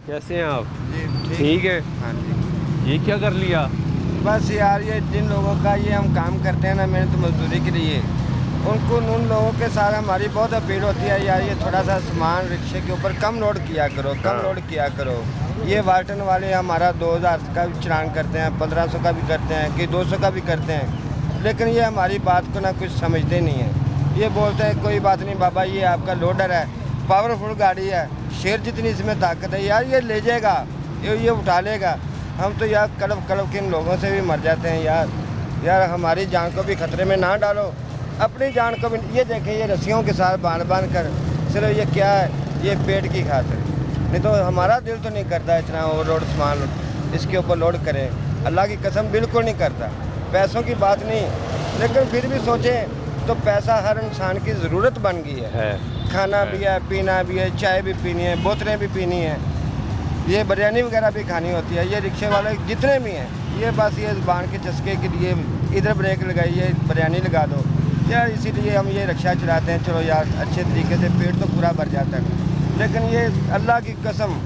कैसे हैं आप? जी ठीक है। हाँ जी। ये क्या कर लिया? बस यार ये जिन लोगों का ये हम काम करते हैं ना मेहनत मजदूरी के लिए, उन लोगों के साथ हमारी बहुत अपील होती है यार ये थोड़ा सा सामान रिक्शे के ऊपर कम लोड किया करो, कम हाँ। लोड किया करो। ये वाल्टन वाले हमारा 2000 का भी चलान करते हैं, 1500 का भी करते हैं, कि 200 का भी करते हैं, लेकिन ये हमारी बात को ना कुछ समझते नहीं है। ये बोलते हैं कोई बात नहीं बाबा, ये आपका लोडर है, पावरफुल गाड़ी है, शेर जितनी इसमें ताकत है यार, ये ले जाएगा, ये उठा लेगा। हम तो यार कड़प के इन लोगों से भी मर जाते हैं यार हमारी जान को भी खतरे में ना डालो, अपनी जान को भी। ये देखें ये रस्सियों के साथ बांध कर, सिर्फ ये क्या है, ये पेट की खातिर, नहीं तो हमारा दिल तो नहीं करता इतना ओवर लोड सामान इसके ऊपर लोड करें। अल्लाह की कसम बिल्कुल नहीं करता, पैसों की बात नहीं, लेकिन फिर भी सोचें तो पैसा हर इंसान की ज़रूरत बन गई है। खाना भी है, पीना भी है, चाय भी पीनी है, बोतलें भी पीनी है, ये बिरयानी वगैरह भी खानी होती है। ये रिक्शे वाले जितने भी हैं, ये बस ये बांध के चस्के के लिए इधर ब्रेक लगाइए, बिरयानी लगा दो यार, इसीलिए हम ये रिक्शा चलाते हैं। चलो यार अच्छे तरीके से पेट तो पूरा भर जाता है, लेकिन ये अल्लाह की कसम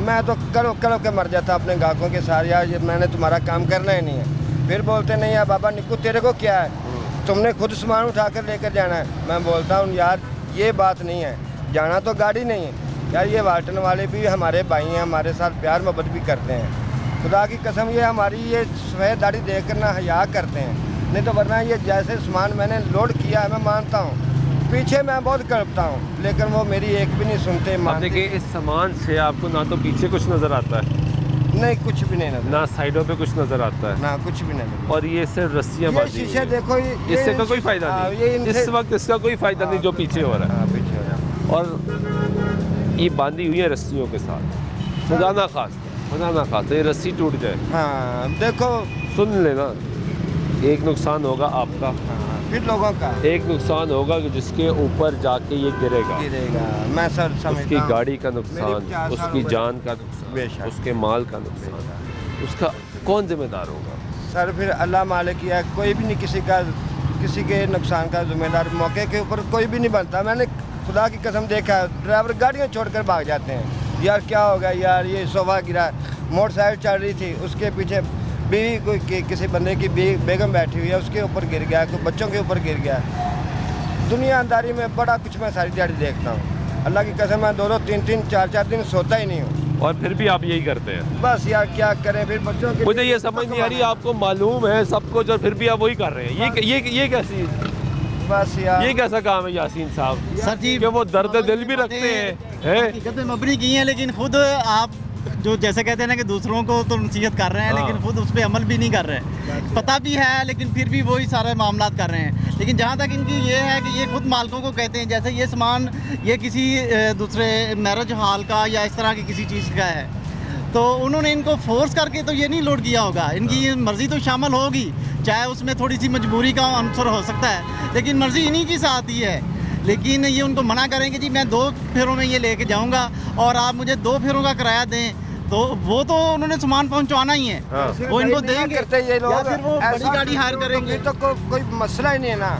मैं तो करो के मर जाता अपने ग्राहकों के साथ यार, ये मैंने तुम्हारा काम करना ही नहीं है। फिर बोलते नहीं यार बाबा निक्कू तेरे को क्या है, तुमने खुद सामान उठा कर लेकर जाना है। मैं बोलता हूँ यार ये बात नहीं है, जाना तो गाड़ी नहीं है यार। ये वाल्टन वाले भी हमारे भाई हैं, हमारे साथ प्यार मोहब्बत भी करते हैं। खुदा की कसम ये हमारी ये सफ़ेद दाढ़ी देख कर ना हया करते हैं, नहीं तो वरना ये जैसे सामान मैंने लोड किया है मैं मानता हूँ, पीछे मैं बहुत कड़पता हूँ, लेकिन वो मेरी एक भी नहीं सुनते। आप देखिए इस सामान से आपको ना तो पीछे कुछ नज़र आता है, नहीं कुछ भी नहीं नजर, ना साइडों पे कुछ नज़र आता है, ना कुछ भी नहीं। और ये सिर्फ रस्सियाँ ये बांधी शीशे हुई हैं। देखो, इससे का कोई फ़ायदा हाँ, नहीं, ये इनसे- इस वक्त इसका कोई फ़ायदा नहीं जो पीछे हो रहा है। पीछे हो जाओ। और ये बांधी हुई है रस्सियों के साथ, खुदा ना खास्ता ये रस्सी टूट जाए, हाँ देखो, सुन लेना, एक नुकसान होगा आपका, हाँ, फिर लोगों का एक नुकसान होगा कि जिसके ऊपर जाके ये गिरेगा, मैं सर समझता उसकी हूँ। गाड़ी का मेरी नुकसान, 50 साल उसकी उम्र जान का बेशक। नुकसान, उसके माल का नुकसान, उसका कौन जिम्मेदार होगा? सर फिर अल्लाह मालिक किया, कोई भी नहीं किसी के नुकसान का जिम्मेदार मौके के ऊपर कोई भी नहीं बनता। मैंने खुदा की कसम देखा ड्राइवर गाड़ियाँ छोड़कर भाग जाते हैं, यार क्या होगा यार, ये सोफा गिरा, मोटरसाइकिल चल रही थी, उसके पीछे बीवी कोई किसी बंदे की बेगम बैठी हुई है, उसके ऊपर गिर गया, कोई बच्चों के ऊपर गिर गया। दुनियादारी में बड़ा कुछ मैं सारी दिहाड़ी देखता हूँ, अल्लाह की कसम मैं 2-2, 3-3, 4-4 दिन सोता ही नहीं हूँ। और फिर भी आप यही करते हैं? बस यार क्या करें, फिर बच्चों के मुझे ये समझ नहीं आ रही, आपको मालूम है सब कुछ और फिर भी आप वही कर रहे हैं, ये कैसी, बस यार ये कैसा काम है यासीन साहब? सर जी कि वो दर्द दिल भी रखते हैं, हकीकत में मबनी की हैं, लेकिन खुद आप जो जैसे कहते हैं ना कि दूसरों को तो नसीहत कर रहे हैं, हाँ। लेकिन खुद उस पर अमल भी नहीं कर रहे हैं। पता भी है लेकिन फिर भी वही सारे मामला कर रहे हैं। लेकिन जहाँ तक इनकी ये है कि ये खुद मालिकों को कहते हैं, जैसे ये सामान ये किसी दूसरे मैरिज हॉल का या इस तरह की किसी चीज़ का है, तो उन्होंने इनको फोर्स करके तो ये नहीं लोड किया होगा, इनकी ये मर्ज़ी तो शामिल होगी, चाहे उसमें थोड़ी सी मजबूरी का अंसर हो सकता है, लेकिन मर्ज़ी इन्हीं की साथ ही है। लेकिन ये उनको मना करेंगे जी मैं 2 फेरों में ये लेके जाऊंगा और आप मुझे 2 फेरों का किराया दें, तो वो तो उन्होंने सामान पहुंचाना ही है, हाँ। वो इनको नहीं देंगे करते ये लोग, या फिर वो बड़ी ऐसा गाड़ी हायर करेंगे। तो कोई मसला ही नहीं है ना।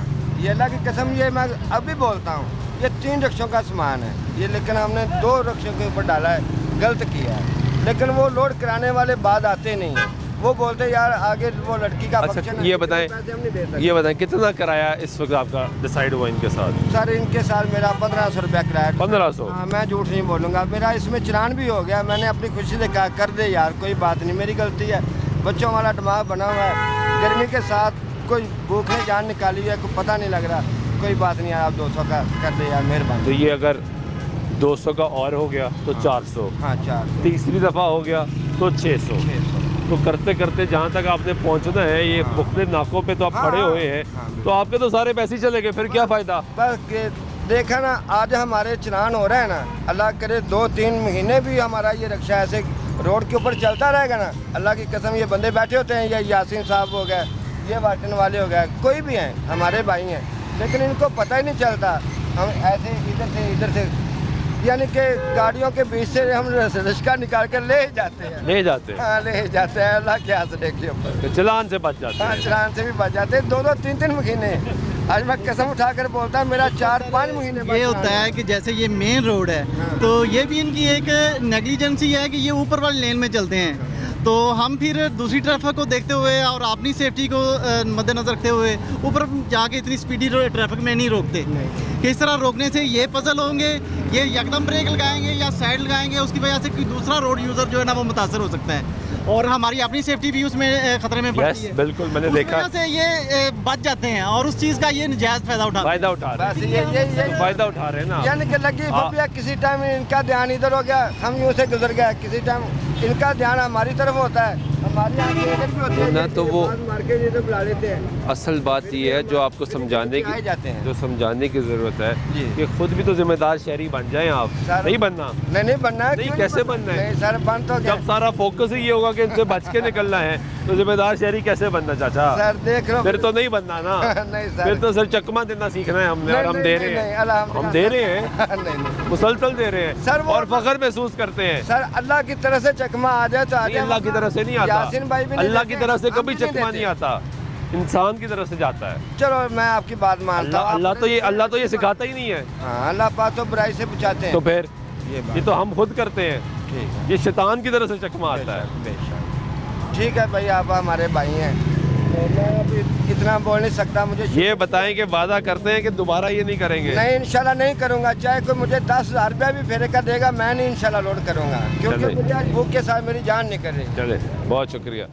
ये अल्लाह की कसम ये मैं अभी बोलता हूँ, ये 3 रिक्शों का सामान है ये, लेकिन हमने 2 रिक्शों के ऊपर डाला है, गलत किया है। लेकिन वो लोड कराने वाले बाद आते नहीं हैं, वो बोलते यार आगे वो लड़की का अच्छा फंक्शन है, ये बताएं, पैसे हम नहीं दे सकते। ये बताएं कितना किराया इस वक्त आपका डिसाइड हुआ इनके साथ? सर इनके साथ मेरा 1500 रुपया किराया। 1500? हाँ मैं झूठ नहीं बोलूँगा, मेरा इसमें चलान भी हो गया, मैंने अपनी खुशी से कहा कर दे यार, कोई बात नहीं, मेरी गलती है, बच्चों वाला दिमाग बना हुआ है, गर्मी के साथ कोई भूख ने जान निकाली है, कोई पता नहीं लग रहा, कोई बात नहीं यार आप 200 का कर दे यार मेहरबानी। तो ये अगर 200 का और हो गया तो 400, हाँ 400, तीसरी दफ़ा हो गया तो 600, 600। तो करते करते जहाँ तक आपने पहुँचना है, ये मुख्तलिफ नाकों पे तो आप हाँ, खड़े हुए हैं, हाँ, तो आपके तो सारे पैसे चले गए, फिर क्या फ़ायदा? बस देखा ना आज हमारे चलान हो रहा है ना, अल्लाह करे 2-3 महीने भी हमारा ये रिक्शा ऐसे रोड के ऊपर चलता रहेगा ना, अल्लाह की कसम ये बंदे बैठे होते हैं, ये यासीन साहब हो गए, ये वाटन वाले हो गए, कोई भी हैं हमारे भाई हैं, लेकिन इनको पता ही नहीं चलता, हम ऐसे इधर से यानी कि गाड़ियों के बीच से हम रिक्शा निकाल कर ले जाते हैं, ले जाते हैं, हाँ ले जाते हैं, अल्लाह के हाथ से देखिए ऊपर, तो चलान से बच जाते हाँ हैं। चलान से भी बच जाते हैं, 2-2, 3-3 महीने आज मैं कसम उठाकर बोलता हूँ, मेरा 4-5 महीने बाद ये होता है कि जैसे ये मेन रोड है तो ये भी इनकी एक नेग्लिजेंसी है कि ये ऊपर वाली लेन में चलते हैं, तो हम फिर दूसरी ट्रैफिक को देखते हुए और अपनी सेफ्टी को मद्देनजर रखते हुए ऊपर जाके इतनी स्पीडी ट्रैफिक में नहीं रोकते। किस तरह रोकने से ये पजल होंगे, ये यकदम ब्रेक लगाएंगे या साइड लगाएंगे, उसकी वजह से कोई दूसरा रोड यूज़र जो है ना वो मुतासर हो सकता है और हमारी अपनी सेफ्टी भी उसमें खतरे में पड़ती है। बिल्कुल, मैंने देखा। उस वजह से ये बच जाते हैं और उस चीज़ का ये नजायज़ फ़ायदा उठा रहे बस हैं, फायदा उठा रहे हैं ना। यानी कि लगी फपिया, किसी टाइम इनका ध्यान इधर हो गया, हम यूँ से गुजर गए, किसी टाइम इनका ध्यान हमारी तरफ होता है, हमारी आंखें इधर भी होती है ना, तो वो मार्केट इधर बुला लेते हैं। असल बात ये है जो आपको समझाने आए जाते हैं। की, जो समझाने की जरूरत है जी। कि खुद भी तो जिम्मेदार शहरी बन जाएं आप। सर, नहीं बनना, नहीं बनना है। नहीं, क्यों कैसे बनना है? नहीं सर, बन तो गया। जब सारा फोकस ही ये होगा कि इनसे बच के निकलना है तो जिम्मेदार शहरी कैसे बनना चाचा? सर देख लो, फिर तो नहीं बनना ना। नहीं सर, फिर तो सर चकमा देना सीखना है हमने, और हम दे रहे हैं, हम दे रहे हैं, नहीं मुसलसल दे रहे हैं सर, वो और फख्र महसूस करते हैं। सर, अल्लाह की तरफ से चकमा आ जाए तो आ नहीं, जाए। अल्लाह की तरफ से नहीं आता, यासीन भाई भी नहीं अल्लाह की देते, तरफ से हम कभी भी नहीं चकमा देते। नहीं आता, इंसान की तरफ से जाता है। चलो मैं आपकी बात मानता हूँ। अल्लाह तो ये सिखाता ही नहीं है। हाँ, अल्लाह पाक तो बुराई से बचाते हैं। तो फिर ये ये तो हम खुद करते हैं, ठीक है, ये शैतान की तरफ से चकमा आता है। बेशक। ठीक है भाई, आप हमारे भाई हैं, तो मैं अभी इतना बोल नहीं सकता। मुझे ये बताएं कि वादा करते हैं कि दोबारा ये नहीं करेंगे। नहीं, इंशाल्लाह नहीं करूँगा, चाहे कोई मुझे 10,000 रुपया भी फेरे का देगा, मैं नहीं इंशाल्लाह लोड करूँगा, क्योंकि चले। मुझे आज भूख के साथ मेरी जान नहीं कर रही। चले, बहुत शुक्रिया।